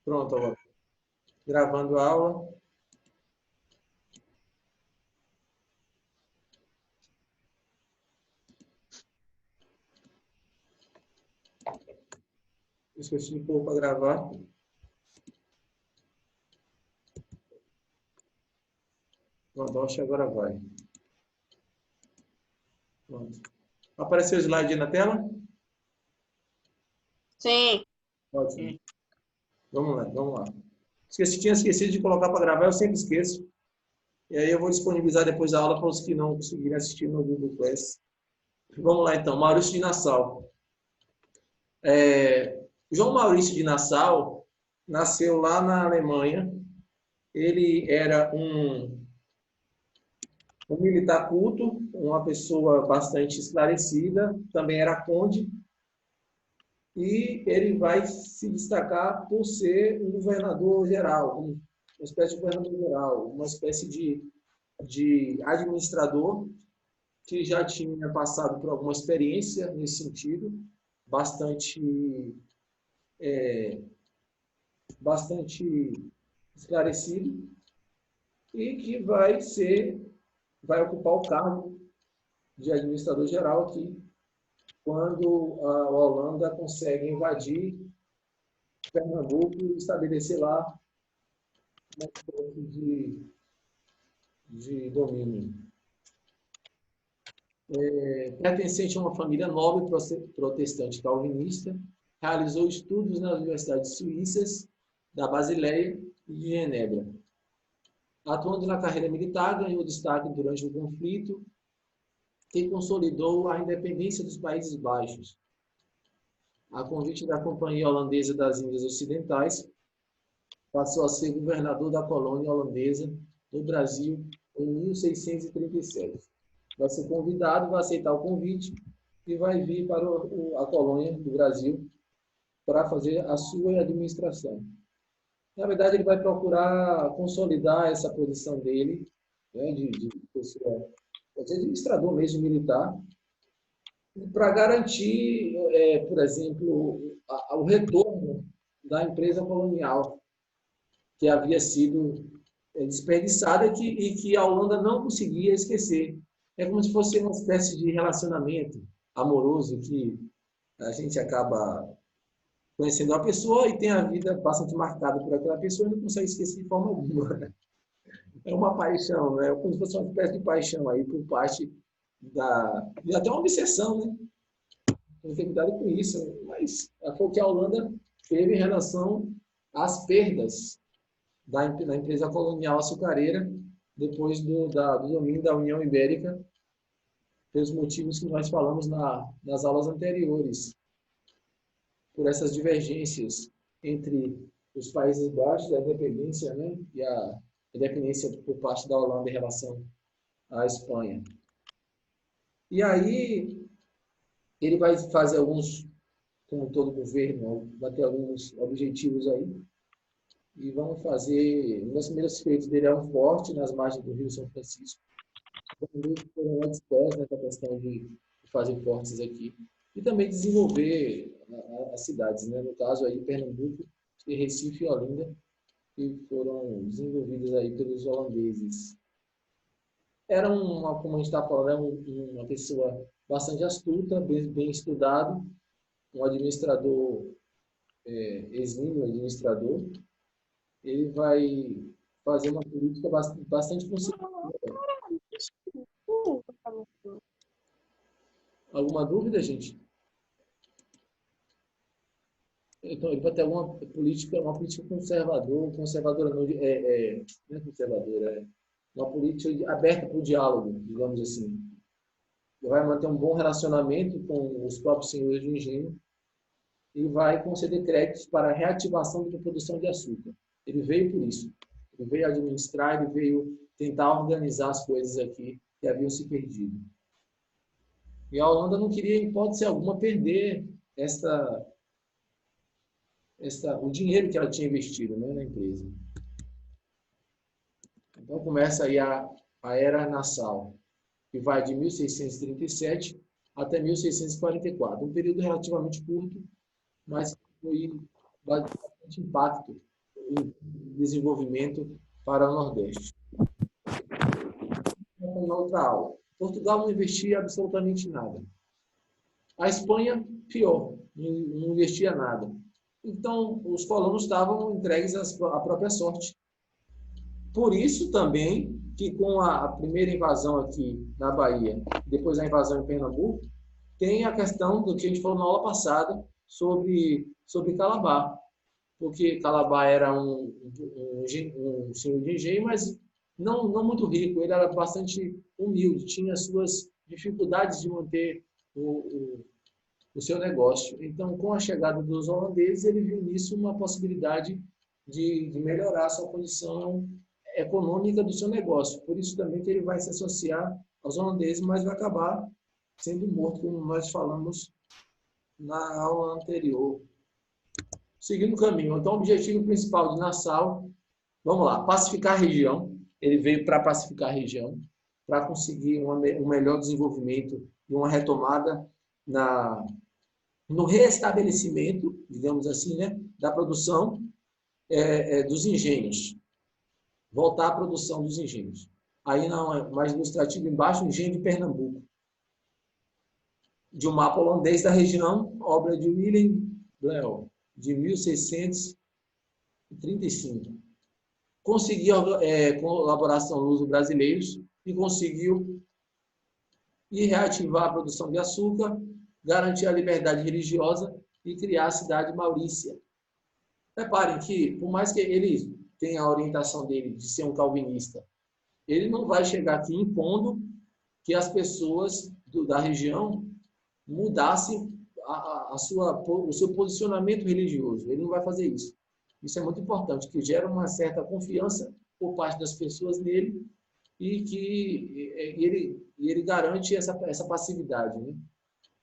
Pronto, agora. Gravando a aula. Esqueci de pôr para gravar. Pronto, acho que agora vai. Pronto. Apareceu o slide na tela? Sim. Ótimo. Vamos lá, vamos lá. Tinha esquecido de colocar para gravar, eu sempre esqueço. E aí eu vou disponibilizar depois a aula para os que não conseguirem assistir no Google Class. Vamos lá então, Maurício de Nassau. João Maurício de Nassau nasceu lá na Alemanha. Ele era um militar culto, uma pessoa bastante esclarecida, também era conde, e ele vai se destacar por ser um governador geral, uma espécie de governador geral, uma espécie de administrador que já tinha passado por alguma experiência nesse sentido, bastante esclarecido, e que vai ocupar o cargo de administrador geral aqui, quando a Holanda consegue invadir Pernambuco e estabelecer lá uma espécie de domínio. Pertencente a uma família nobre protestante calvinista, realizou estudos nas universidades suíças da Basileia e de Genebra. Atuando na carreira militar, ganhou destaque durante o conflito que consolidou a independência dos Países Baixos. A convite da Companhia Holandesa das Índias Ocidentais, passou a ser governador da colônia holandesa no Brasil em 1637. Vai ser convidado, vai aceitar o convite e vai vir para a colônia do Brasil para fazer a sua administração. Na verdade, ele vai procurar consolidar essa posição dele, né, de pessoa, de administrador mesmo militar, para garantir, por exemplo, o retorno da empresa colonial, que havia sido desperdiçada e que a Holanda não conseguia esquecer. É como se fosse uma espécie de relacionamento amoroso que a gente acaba conhecendo uma pessoa e tem a vida bastante marcada por aquela pessoa e não consegue esquecer de forma alguma. É uma paixão, né? Como se fosse uma espécie de paixão aí por parte e até uma obsessão, né? Tem que ter cuidado com isso. Mas foi o que a Holanda teve em relação às perdas da empresa colonial açucareira depois do domínio da União Ibérica, pelos motivos que nós falamos nas aulas anteriores, por essas divergências entre os Países Baixos, a independência, né, e a independência por parte da Holanda em relação à Espanha. E aí ele vai fazer alguns, como todo governo, vai ter alguns objetivos aí, e vamos fazer, um dos primeiros feitos dele é um forte nas margens do Rio São Francisco. Foram expertos nessa questão de fazer fortes aqui. E também desenvolver as cidades, né? No caso aí, Pernambuco, Recife e Olinda, que foram desenvolvidas aí pelos holandeses. Era como a gente está falando, uma pessoa bastante astuta, bem estudado, um administrador, exímio administrador. Ele vai fazer uma política bastante conservadora. Alguma dúvida, gente? Então, ele vai ter uma política conservadora não é conservadora, uma política aberta para o diálogo, digamos assim. Ele vai manter um bom relacionamento com os próprios senhores de engenho e vai conceder créditos para a reativação da produção de açúcar. Ele veio por isso. Ele veio administrar, ele veio tentar organizar as coisas aqui que haviam se perdido. E a Holanda não queria, em hipótese alguma, perder o dinheiro que ela tinha investido, né, na empresa. Então começa aí a Era Nassau, que vai de 1637 até 1644. Um período relativamente curto, mas foi bastante impacto desenvolvimento para o Nordeste. Na outra aula. Portugal não investia absolutamente nada. A Espanha, pior, não investia nada. Então, os colonos estavam entregues à própria sorte. Por isso também que com a primeira invasão aqui na Bahia, depois a invasão em Pernambuco, tem a questão do que a gente falou na aula passada sobre Calabar. Porque Calabar era um senhor de engenho, mas não muito rico, ele era bastante humilde, tinha suas dificuldades de manter o seu negócio. Então, com a chegada dos holandeses, ele viu nisso uma possibilidade de melhorar a sua condição econômica do seu negócio. Por isso também que ele vai se associar aos holandeses, mas vai acabar sendo morto, como nós falamos na aula anterior. Seguindo o caminho. Então, o objetivo principal de Nassau, vamos lá, pacificar a região. Ele veio para pacificar a região, para conseguir um melhor desenvolvimento e uma retomada no restabelecimento, digamos assim, né, da produção dos engenhos. Voltar à produção dos engenhos. Aí, mais ilustrativo, embaixo, o engenho de Pernambuco. De um mapa holandês da região, obra de Willem Bleuel, de 1635. Conseguiu, colaboração luso-brasileiros, e conseguiu reativar a produção de açúcar, garantir a liberdade religiosa e criar a cidade de Maurícia. Reparem que, por mais que ele tenha a orientação dele de ser um calvinista, ele não vai chegar aqui impondo que as pessoas da região mudassem o seu posicionamento religioso. Ele não vai fazer isso. Isso é muito importante, que gera uma certa confiança por parte das pessoas nele e que ele garante essa passividade, né?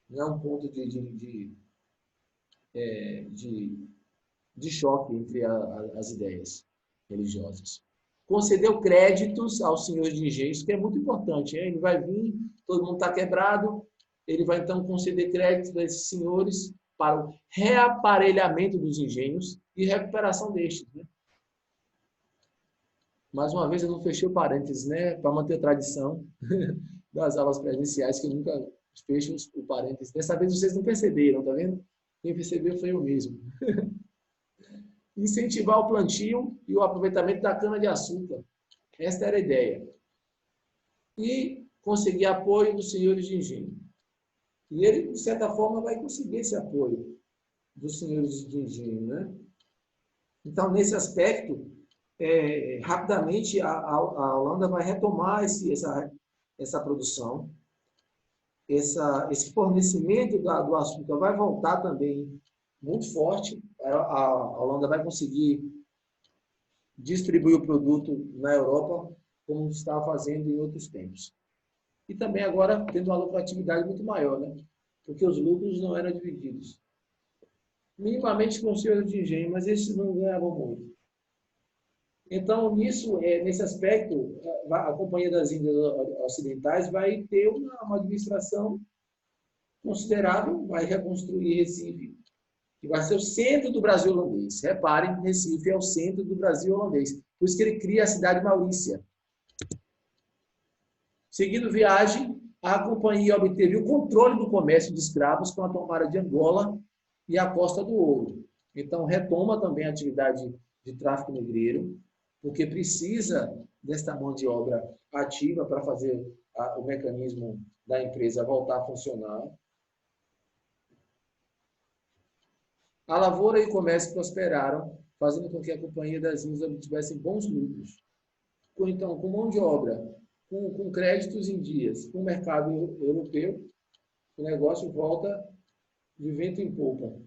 Não é um ponto de choque entre as ideias religiosas. Concedeu créditos aos senhores de engenhos, que é muito importante. Ele vai vir, todo mundo está quebrado, ele vai então conceder créditos a esses senhores para o reaparelhamento dos engenhos e recuperação destes, né? Mais uma vez, eu não fechei o parênteses, né? Para manter a tradição das aulas presenciais, que eu nunca fecho o parênteses. Dessa vez vocês não perceberam, tá vendo? Quem percebeu foi eu mesmo. Incentivar o plantio e o aproveitamento da cana-de-açúcar. Esta era a ideia. E conseguir apoio dos senhores de engenho. E ele, de certa forma, vai conseguir esse apoio dos senhores de engenho, né? Então, nesse aspecto, rapidamente a Holanda vai retomar essa produção, esse fornecimento do açúcar vai voltar também muito forte. A Holanda vai conseguir distribuir o produto na Europa como estava fazendo em outros tempos. E também agora tendo uma lucratividade muito maior, né? Porque os lucros não eram divididos. Minimamente com os senhores de engenho, mas esses não ganhavam muito. Então, nesse aspecto, a Companhia das Índias Ocidentais vai ter uma administração considerável, vai reconstruir Recife, que vai ser o centro do Brasil holandês. Reparem, Recife é o centro do Brasil holandês. Por isso que ele cria a cidade de Maurícia. Seguindo viagem, a companhia obteve o controle do comércio de escravos com a tomada de Angola e a Costa do Ouro. Então, retoma também a atividade de tráfico negreiro, porque precisa desta mão de obra ativa para fazer o mecanismo da empresa voltar a funcionar. A lavoura e o comércio prosperaram, fazendo com que a Companhia das Índias obtivesse bons lucros. Então, com mão de obra, com créditos em dias, com o mercado europeu, o negócio volta de vento em popa.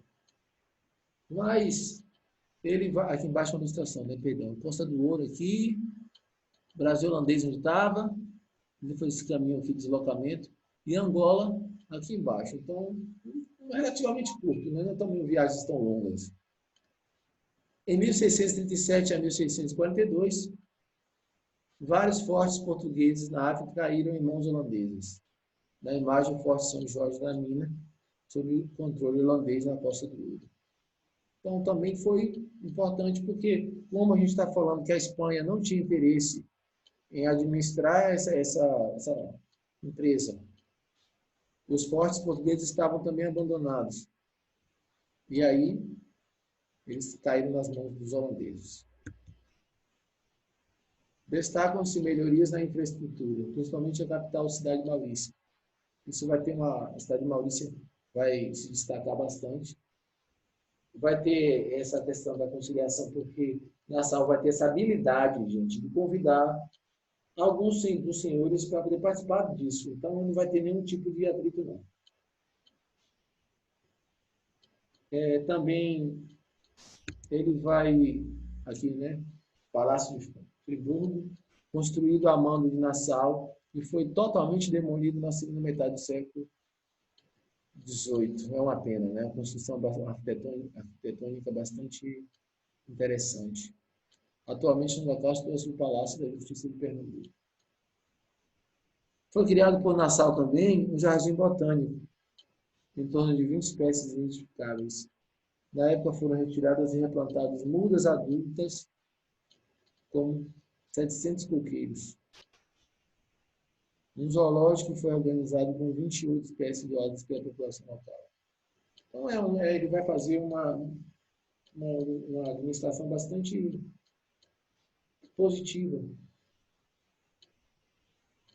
Mas ele vai, aqui embaixo uma ilustração, né? Perdão, Costa do Ouro aqui, Brasil holandês onde estava, depois esse caminho aqui, deslocamento, e Angola aqui embaixo. Então, relativamente curto, né? Não estamos em viagens tão longas. Em 1637 a 1642, vários fortes portugueses na África caíram em mãos holandesas. Na imagem, o Forte São Jorge da Mina, sob o controle holandês na Costa do Ouro. Então, também foi importante porque, como a gente está falando que a Espanha não tinha interesse em administrar essa empresa, os fortes portugueses estavam também abandonados. E aí, eles caíram nas mãos dos holandeses. Destacam-se melhorias na infraestrutura, principalmente a capital, Cidade de Maurícia. Isso vai ter a cidade de Maurícia vai se destacar bastante. Vai ter essa questão da conciliação, porque Nassau vai ter essa habilidade, gente, de convidar alguns dos senhores para poder participar disso. Então, não vai ter nenhum tipo de atrito, não. Também, ele vai, aqui, né, Palácio de Friburgo, construído a mando de Nassau, e foi totalmente demolido na segunda metade do século XVIII. É uma pena, né? Uma construção arquitetônica bastante interessante. Atualmente, no local está o Palácio da Justiça de Pernambuco. Foi criado por Nassau também um jardim botânico, em torno de 20 espécies identificáveis. Na época foram retiradas e replantadas mudas adultas, com 700 coqueiros. Um zoológico foi organizado com 28 espécies doadas pela população local. Então, ele vai fazer uma administração bastante positiva.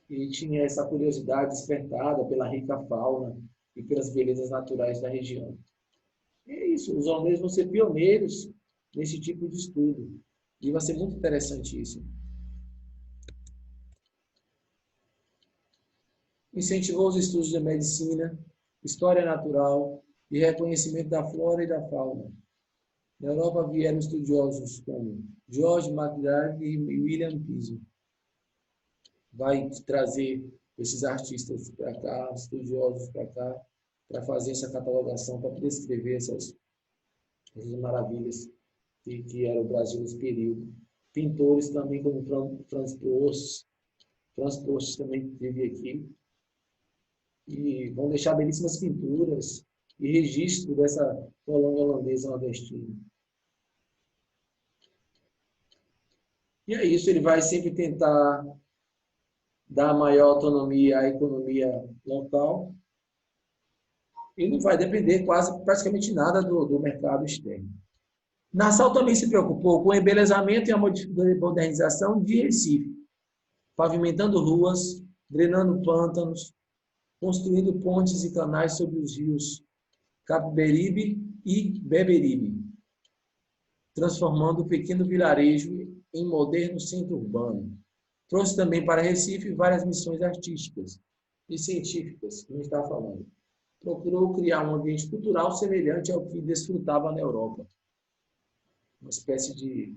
E tinha essa curiosidade despertada pela rica fauna e pelas belezas naturais da região. E é isso, os holandeses vão ser pioneiros nesse tipo de estudo. E vai ser muito interessante isso. Incentivou os estudos de medicina, história natural e reconhecimento da flora e da fauna. Na Europa vieram estudiosos como George MacGregor e William Piso. Vai trazer esses artistas para cá, estudiosos para cá, para fazer essa catalogação, para descrever essas maravilhas que era o Brasil nesse período. Pintores também, como Franz Prost. Franz Prost também vive aqui. E vão deixar belíssimas pinturas e registro dessa colônia holandesa nordestina. E é isso, ele vai sempre tentar dar maior autonomia à economia local e não vai depender praticamente nada do mercado externo. Nassau também se preocupou com o embelezamento e a modernização de Recife, pavimentando ruas, drenando pântanos, construindo pontes e canais sobre os rios Capiberibe e Beberibe, transformando o pequeno vilarejo em moderno centro urbano. Trouxe também para Recife várias missões artísticas e científicas, como a gente estava falando. Procurou criar um ambiente cultural semelhante ao que desfrutava na Europa. Uma espécie de...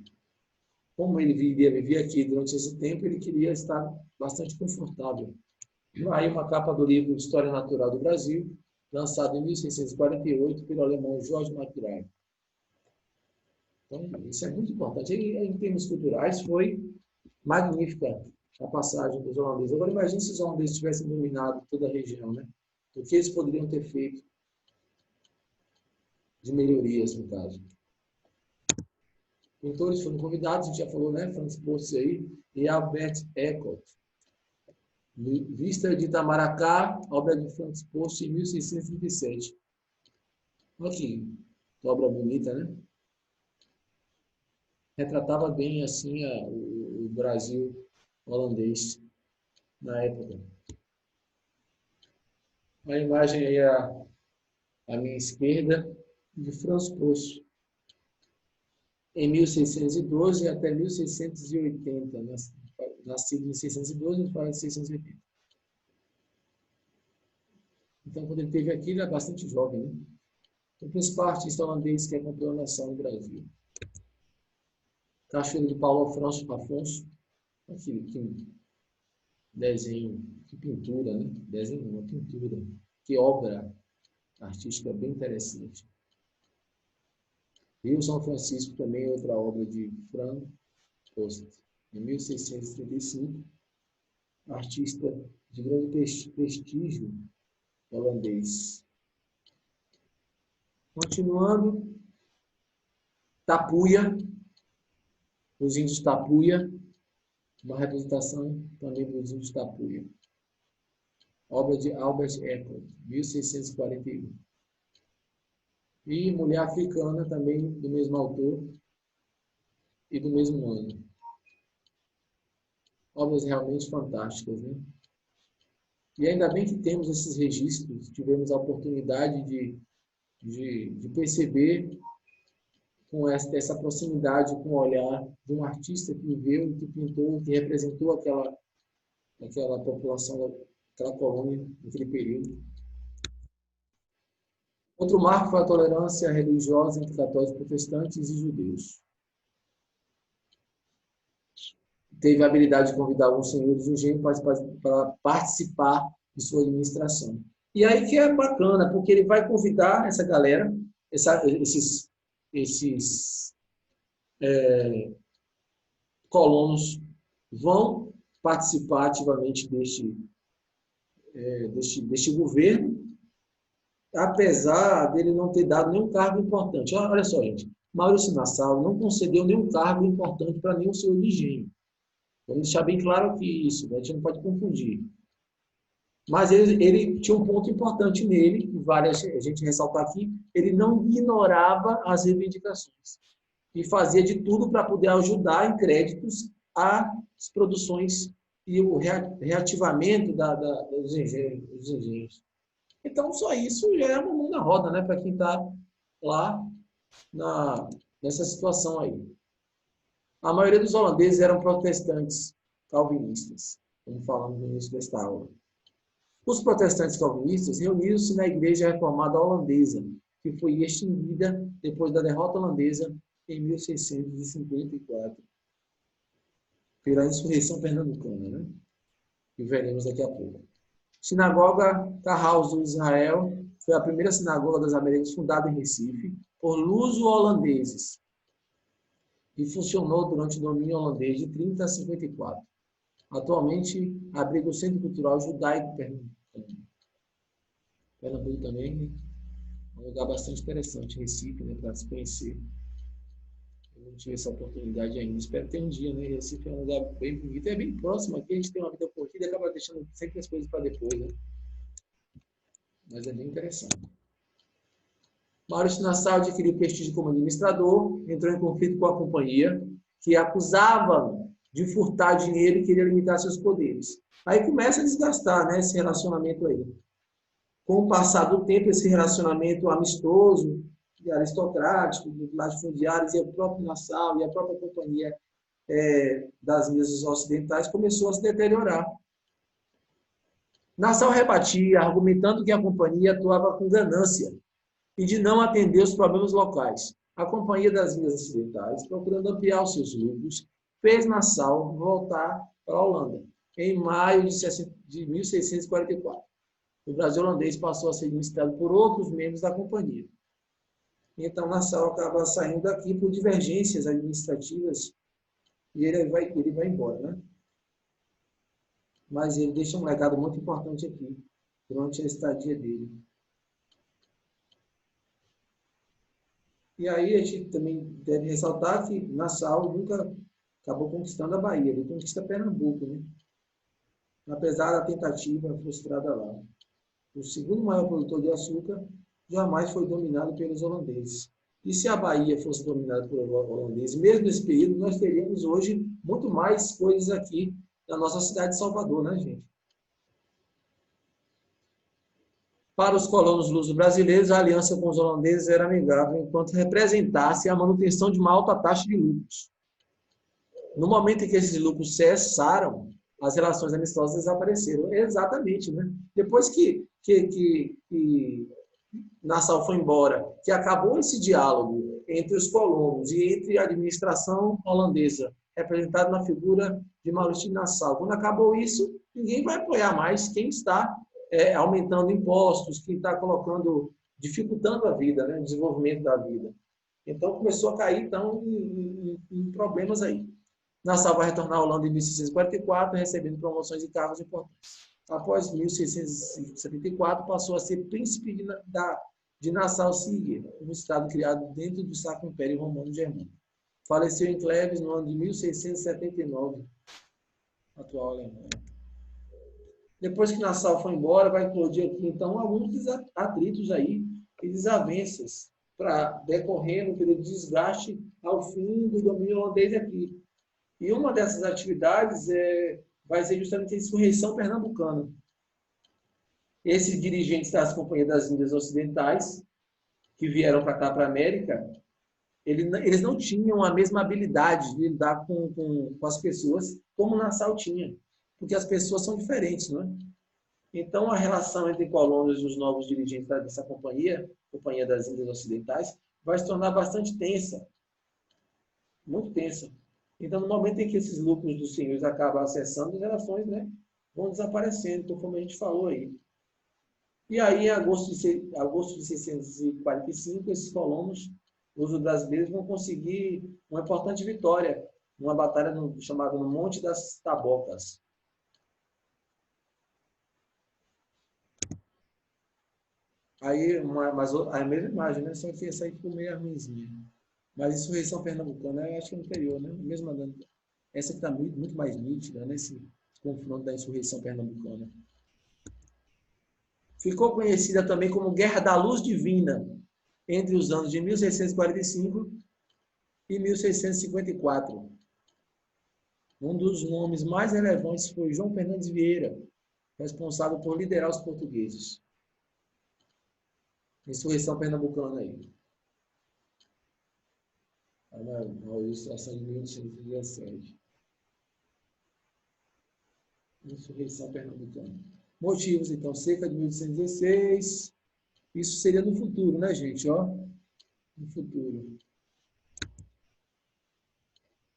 Como ele vivia aqui durante esse tempo, ele queria estar bastante confortável. Aí uma capa do livro História Natural do Brasil, lançado em 1648 pelo alemão George MacGregor. Então, isso é muito importante. E, em termos culturais, foi magnífica a passagem dos holandeses. Agora, imagine se os holandeses tivessem dominado toda a região, né? O que eles poderiam ter feito de melhorias, no caso. Pintores foram convidados, a gente já falou, né? Franz Prost aí, e Albert Eckert. Vista de Itamaracá, obra de Franz Prost, em 1637. Olha que obra bonita, né? Retratava bem, assim, o Brasil holandês na época. A imagem aí à minha esquerda, de Franz Prost, em 1612 até 1680, nascido em 1612 e faleceu em 1680. Então, quando ele esteve aqui, ele era bastante jovem, né? O principal artista holandês que acompanhou a nação no Brasil. Cachoeira de Paulo Afonso, que desenho, que pintura, né? Desenho, uma pintura, que obra artística bem interessante. Rio São Francisco também, outra obra de Franz Prost, em 1635, artista de grande prestígio holandês. Continuando, Tapuia, os índios Tapuia, uma representação também dos índios Tapuia. Obra de Albert Eco, 1641. E Mulher Africana, também do mesmo autor e do mesmo ano. Obras realmente fantásticas, né? E ainda bem que temos esses registros, tivemos a oportunidade de perceber com essa proximidade, com o olhar de um artista que viveu, que pintou, que representou aquela população, aquela colônia, naquele período. Outro marco foi a tolerância religiosa entre católicos, protestantes e judeus. Teve a habilidade de convidar alguns senhores do engenho para participar de sua administração. E aí que é bacana, porque ele vai convidar essa galera, esses colonos vão participar ativamente deste governo, apesar dele não ter dado nenhum cargo importante. Olha só, gente, Maurício Nassau não concedeu nenhum cargo importante para nenhum senhor de engenho. Vamos deixar bem claro que isso, a gente não pode confundir. Mas ele tinha um ponto importante nele, que vale a gente ressaltar aqui, ele não ignorava as reivindicações e fazia de tudo para poder ajudar em créditos as produções e o reativamento dos engenhos. Então, só isso já é uma mão na roda, né, para quem está lá nessa situação aí. A maioria dos holandeses eram protestantes calvinistas, como falamos no início desta aula. Os protestantes calvinistas reuniram-se na Igreja Reformada Holandesa, que foi extinguida depois da derrota holandesa em 1654, pela insurreição pernambucana, né? Que veremos daqui a pouco. Sinagoga Carraus do Israel foi a primeira sinagoga das Américas fundada em Recife por luso-holandeses e funcionou durante o domínio holandês de 30 a 54. Atualmente, abriga o Centro Cultural Judaico Pernambucano. Pernambuco também é um lugar bastante interessante, Recife, né, para se conhecer. Eu não tive essa oportunidade ainda. Espero ter um dia, né? Recife é um lugar bem bonito. É bem próximo aqui, a gente tem uma vida corrida e acaba deixando sempre as coisas para depois, né? Mas é bem interessante. Maurício Nassau adquiriu prestígio como administrador, entrou em conflito com a companhia, que acusava de furtar dinheiro e queria limitar seus poderes. Aí começa a desgastar, né, esse relacionamento aí. Com o passar do tempo, esse relacionamento amistoso, aristocrático, dos latifundiários, e o próprio Nassau e a própria companhia das Minas Ocidentais começou a se deteriorar. Nassau rebatia, argumentando que a companhia atuava com ganância e de não atender os problemas locais. A Companhia das Minas Ocidentais, procurando ampliar os seus lucros, fez Nassau voltar para a Holanda, em maio de 1644. O Brasil holandês passou a ser administrado por outros membros da companhia. Então, Nassau acaba saindo daqui por divergências administrativas e ele vai embora, né? Mas ele deixa um legado muito importante aqui, durante a estadia dele. E aí a gente também deve ressaltar que Nassau nunca acabou conquistando a Bahia, ele conquista Pernambuco, né? Apesar da tentativa frustrada lá. O segundo maior produtor de açúcar jamais foi dominado pelos holandeses. E se a Bahia fosse dominada por holandeses, mesmo nesse período, nós teríamos hoje muito mais coisas aqui na nossa cidade de Salvador, né, gente? Para os colonos luso-brasileiros, a aliança com os holandeses era amigável, enquanto representasse a manutenção de uma alta taxa de lucros. No momento em que esses lucros cessaram, as relações amistosas desapareceram. Exatamente, né? Depois que Nassau foi embora, que acabou esse diálogo entre os colonos e entre a administração holandesa, representada na figura de Maurício de Nassau. Quando acabou isso, ninguém vai apoiar mais quem está aumentando impostos, quem está dificultando a vida, né, o desenvolvimento da vida. Então, começou a cair em problemas aí. Nassau vai retornar à Holanda em 1644, recebendo promoções e cargos importantes. Após 1674, passou a ser príncipe de Nassau-Siegen, um estado criado dentro do Sacro Império Romano Germânico. Faleceu em Cleves no ano de 1679, atual Alemanha. Depois que Nassau foi embora, vai eclodir aqui, então, alguns atritos aí e desavenças para decorrer no período de desgaste ao fim do domínio holandês aqui. E uma dessas atividades vai ser justamente a insurreição pernambucana. Esses dirigentes das Companhias das Índias Ocidentais, que vieram para cá, para a América, eles não tinham a mesma habilidade de lidar com as pessoas como Nassau tinha, porque as pessoas são diferentes, não é? Então, a relação entre colônios e os novos dirigentes dessa Companhia das Índias Ocidentais, vai se tornar bastante tensa, muito tensa. Então, no momento em que esses lucros dos senhores acabam acessando, as relações, né, vão desaparecendo, conforme a gente falou aí. E aí, em agosto de 645, esses colonos, os brasileiros, vão conseguir uma importante vitória, uma batalha chamada no Monte das Tabocas. Aí, a mesma imagem, né? Só que essa aí ficou meio ruimzinha. Mas insurreição pernambucana, eu acho que é anterior, né? Essa que está muito mais nítida, né? Esse confronto da insurreição pernambucana. Ficou conhecida também como Guerra da Luz Divina, entre os anos de 1645 e 1654. Um dos nomes mais relevantes foi João Fernandes Vieira, responsável por liderar os portugueses. Insurreição pernambucana aí. Na ilustração de 1817. Insurreição pernambucana. Motivos, então, cerca de 1816. Isso seria no futuro, né, gente? Ó, no futuro.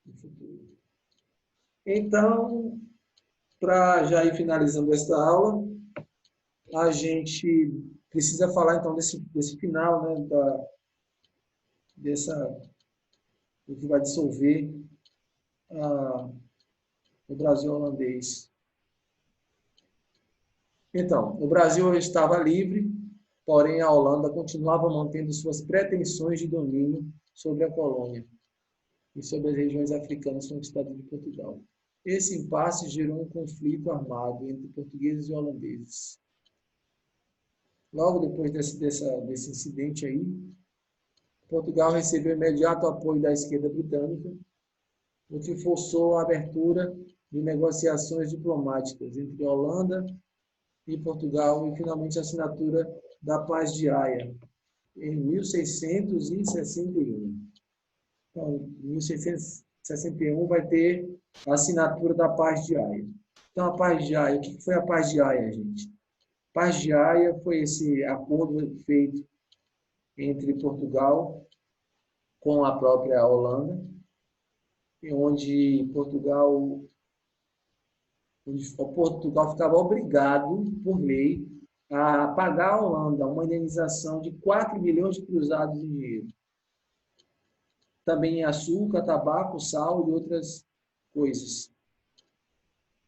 No futuro. Então, para já ir finalizando esta aula, a gente precisa falar, então, desse final, né, do que vai dissolver o Brasil holandês. Então, o Brasil estava livre, porém a Holanda continuava mantendo suas pretensões de domínio sobre a colônia e sobre as regiões africanas conquistadas de Portugal. Esse impasse gerou um conflito armado entre portugueses e holandeses. Logo depois desse incidente aí, Portugal recebeu imediato apoio da esquerda britânica, o que forçou a abertura de negociações diplomáticas entre a Holanda e Portugal e, finalmente, a assinatura da Paz de Haia, em 1661. Então, em 1661 vai ter a assinatura da Paz de Haia. Então, a Paz de Haia, o que foi a Paz de Haia, gente? A Paz de Haia foi esse acordo feito entre Portugal com a própria Holanda, onde Portugal ficava obrigado, por lei, a pagar à Holanda uma indenização de 4 milhões de cruzados em dinheiro. Também açúcar, tabaco, sal e outras coisas.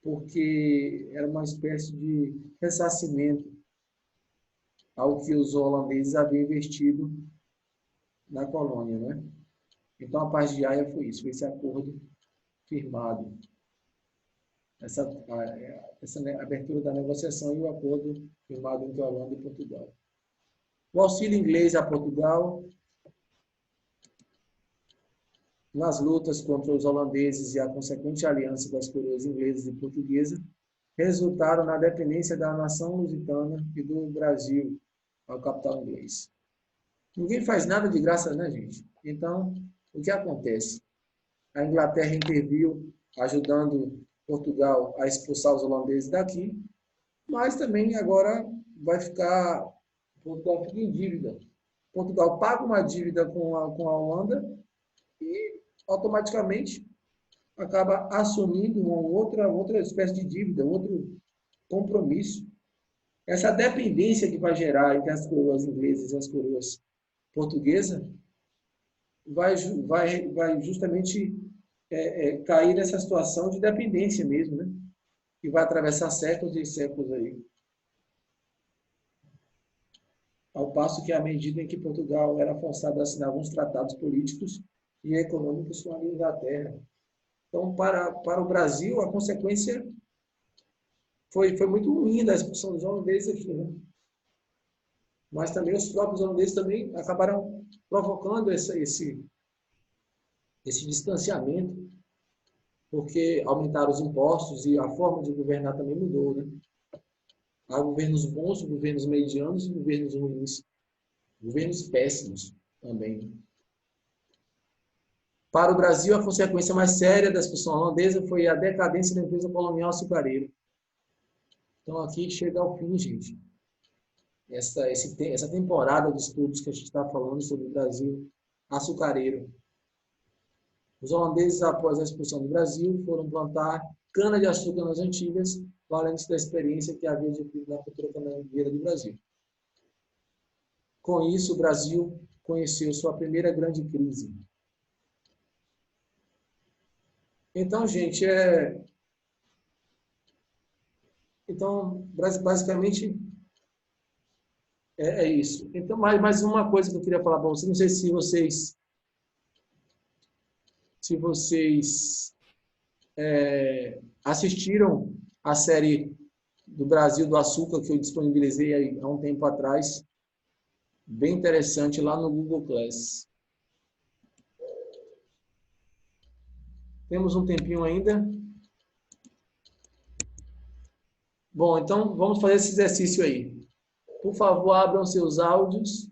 Porque era uma espécie de ressarcimento ao que os holandeses haviam investido na colônia, né? Então, a Paz de Haia foi isso, foi esse acordo firmado. Essa abertura da negociação e o acordo firmado entre a Holanda e Portugal. O auxílio inglês a Portugal nas lutas contra os holandeses e a consequente aliança das coroas inglesa e portuguesa resultaram na dependência da nação lusitana e do Brasil ao capital inglês. Ninguém faz nada de graça, né, gente? Então, o que acontece? A Inglaterra interviu, ajudando Portugal a expulsar os holandeses daqui, mas também agora Portugal fica em dívida. Portugal paga uma dívida com a Holanda e automaticamente acaba assumindo uma outra espécie de dívida, outro compromisso. Essa dependência que vai gerar entre as coroas inglesas e as coroas portuguesas vai justamente cair nessa situação de dependência mesmo, né? Que vai atravessar séculos e séculos aí. ao passo que, à medida em que Portugal era forçado a assinar alguns tratados políticos e econômicos com a Inglaterra. Então, para o Brasil, a consequência foi muito ruim da expulsão dos holandeses aqui, né? Mas também os próprios holandeses também acabaram provocando esse distanciamento, porque aumentaram os impostos e a forma de governar também mudou, né? Há governos bons, governos medianos e governos ruins. Governos péssimos também. Para o Brasil, a consequência mais séria da expulsão holandesa foi a decadência da empresa colonial açucareira. Então, aqui chega ao fim, gente. Essa temporada de estudos que a gente está falando sobre o Brasil açucareiro. Os holandeses, após a expulsão do Brasil, foram plantar cana-de-açúcar nas Antilhas, valendo-se da experiência que havia adquirido na cultura cana-de-açúcar do Brasil. Com isso, o Brasil conheceu sua primeira grande crise. Então, gente, basicamente é isso. Então, mais uma coisa que eu queria falar para vocês, não sei se vocês assistiram a série do Brasil do Açúcar que eu disponibilizei aí há um tempo atrás, bem interessante lá no Google Class. Temos um tempinho ainda. Bom, então vamos fazer esse exercício aí. Por favor, abram seus áudios.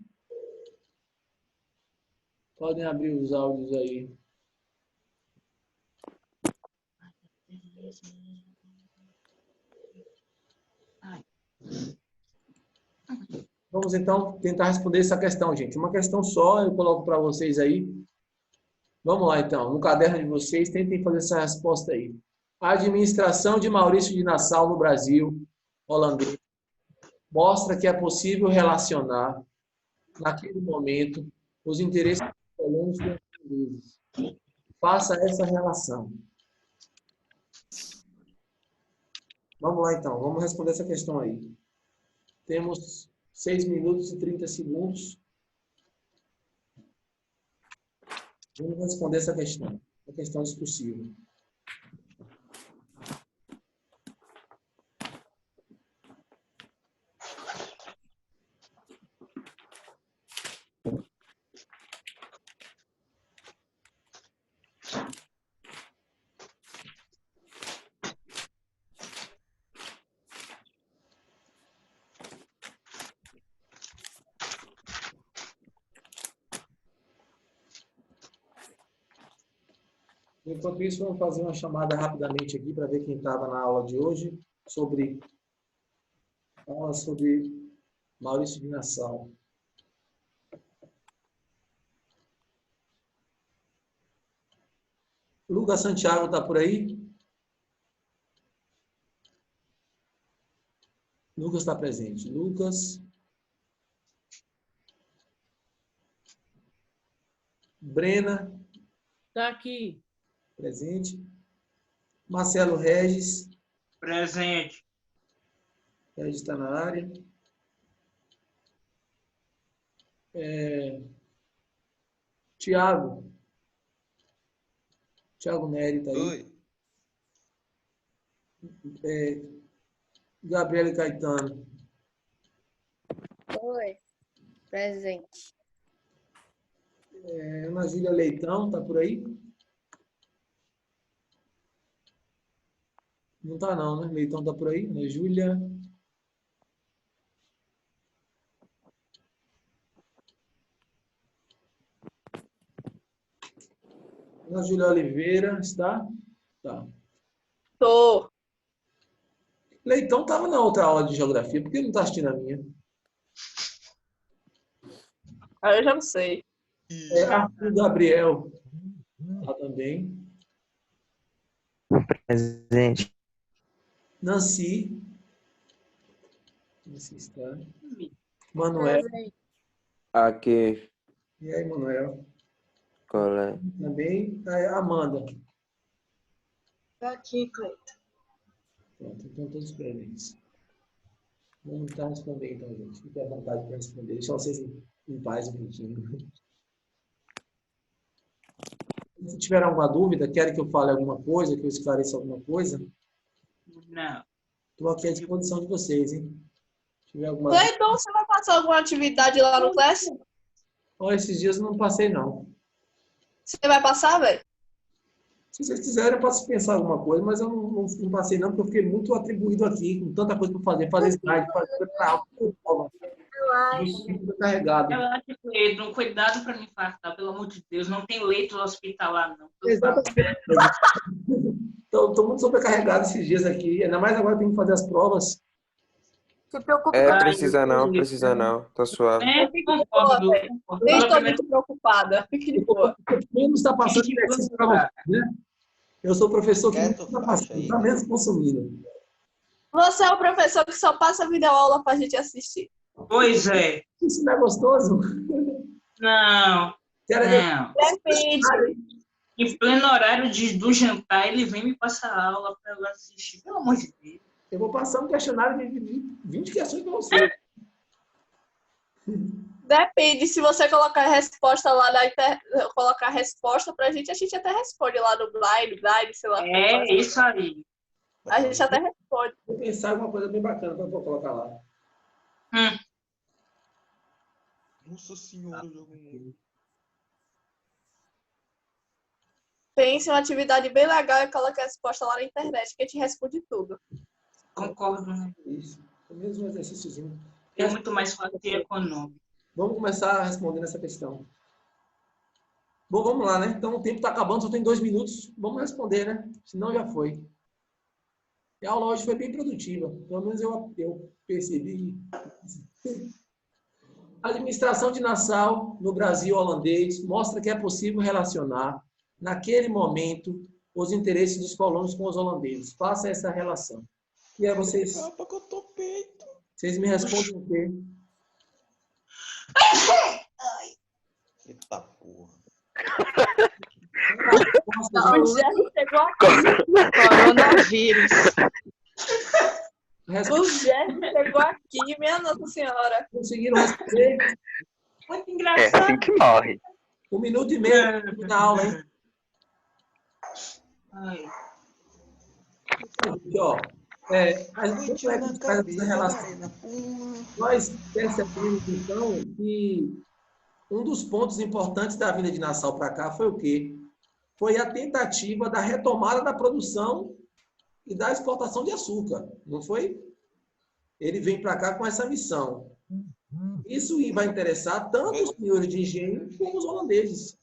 Podem abrir os áudios aí. Vamos então tentar responder essa questão, gente. Uma questão só, eu coloco para vocês aí. Vamos lá então, no caderno de vocês, tentem fazer essa resposta aí. A administração de Maurício de Nassau no Brasil, holandês, mostra que é possível relacionar, naquele momento, os interesses dos colonos com os ingleses. Faça essa relação. Vamos lá então, vamos responder essa questão aí. Temos 6 minutos e 30 segundos. Vamos responder essa questão. A questão discussível. Enquanto isso, vamos fazer uma chamada rapidamente aqui para ver quem estava na aula de hoje sobre Maurício de Nassau. Lucas Santiago está por aí? Lucas está presente. Lucas. Brena. Está aqui. Presente. Marcelo Regis. Presente. Regis está na área. Tiago. Tiago Neri está aí. Oi. Gabriela Caetano. Oi. Presente. Ana Júlia Leitão está por aí? Não está não, né? Leitão está por aí. Ana Júlia. Ana Júlia Oliveira está? Tá. Tô. Leitão estava na outra aula de geografia. Por que não está assistindo a minha? Eu já não sei. Arthur Gabriel está também. Presente. Nancy. Nancy está. Manuel. Presente. Aqui, E aí, Manuel? colega. Também. Amanda. Tá aqui, Cleiton. Pronto, então todos presentes. Vamos tentar responder então, gente. Fique à vontade para responder. Deixa vocês em paz um pouquinho. Se tiver alguma dúvida, querem que eu fale alguma coisa, que eu esclareça alguma coisa, Não. estou aqui à disposição de vocês, hein? Se tiver alguma dúvida. Então, você vai passar alguma atividade lá no Class? Ó, esses dias eu não passei, não. Você vai passar, velho? Se vocês quiserem, eu posso pensar alguma coisa, mas eu não passei, não, porque eu fiquei muito atribuído aqui, com tanta coisa para fazer slide, fazer prova. Muito carregado. Eu acho que, Pedro, cuidado para não infartar, pelo amor de Deus. Não tem leito hospitalar, não. Exatamente. Estou muito sobrecarregado esses dias aqui, ainda mais agora tenho que fazer as provas. Se preocupe Precisa não, tá suave. Concordo. Nem estou muito preocupada. Fique de boa. Menos está passando exercício para você, né? Eu sou professor que Quieto, não está faixa passando, aí. está menos consumindo. Você é o professor que só passa videoaula pra gente assistir. Pois é. Isso não é gostoso? Não. Não. Depende. Em pleno horário do jantar, ele vem me passar aula para eu assistir. Pelo amor de Deus. Eu vou passar um questionário de 20 questões para você. Depende. Se você colocar a resposta lá na colocar a resposta pra gente, a gente até responde lá no Blind, sei lá. É isso aí. A gente até responde. Vou pensar em alguma coisa bem bacana para colocar lá. Nossa senhora, jogo muito. Pense em uma atividade bem legal e coloque a resposta lá na internet, que a gente responde tudo. Concordo. Né? Isso. É mesmo um exercíciozinho. É muito mais fácil e econômico. Vamos começar respondendo essa questão. Bom, vamos lá, né? Então o tempo está acabando, só tem 2 minutos. Vamos responder, né? Senão já foi. E a aula hoje foi bem produtiva. Pelo menos eu percebi. A administração de Nassau no Brasil holandês mostra que é possível relacionar, naquele momento, os interesses dos colonos com os holandeses. Faça essa relação. E aí vocês me respondem o quê? Eita porra. O Gerry chegou aqui. coronavírus. O Gerry chegou aqui, minha Nossa Senhora. Conseguiram responder? Muito É engraçado. assim que morre. 1 minuto e meio na aula, hein? Ai. Aqui, ó. A gente vai faz essa relação. Nós percebemos, então, que um dos pontos importantes da vinda de Nassau para cá foi o quê? Foi a tentativa da retomada da produção e da exportação de açúcar, não foi? Ele vem para cá com essa missão. Isso vai interessar tanto os senhores de engenho como os holandeses.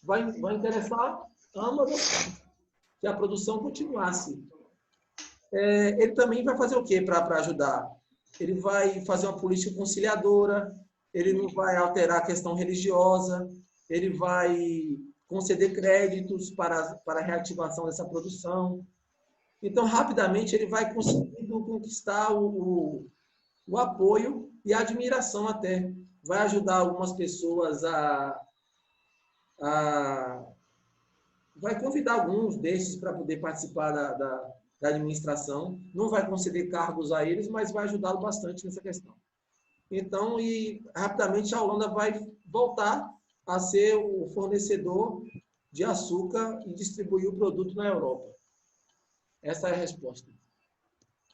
Vai interessar ambas as partes, que a produção continuasse. Ele também vai fazer o quê para ajudar? Ele vai fazer uma política conciliadora, ele não vai alterar a questão religiosa, ele vai conceder créditos para a reativação dessa produção. Então, rapidamente, ele vai conseguindo conquistar o apoio e a admiração até. Vai ajudar algumas pessoas vai convidar alguns desses para poder participar da administração. Não vai conceder cargos a eles, mas vai ajudá-lo bastante nessa questão. Então, rapidamente a Holanda vai voltar a ser o fornecedor de açúcar e distribuir o produto na Europa. Essa é a resposta.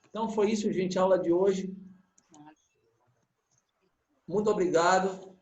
Então, foi isso, gente, a aula de hoje. Muito obrigado.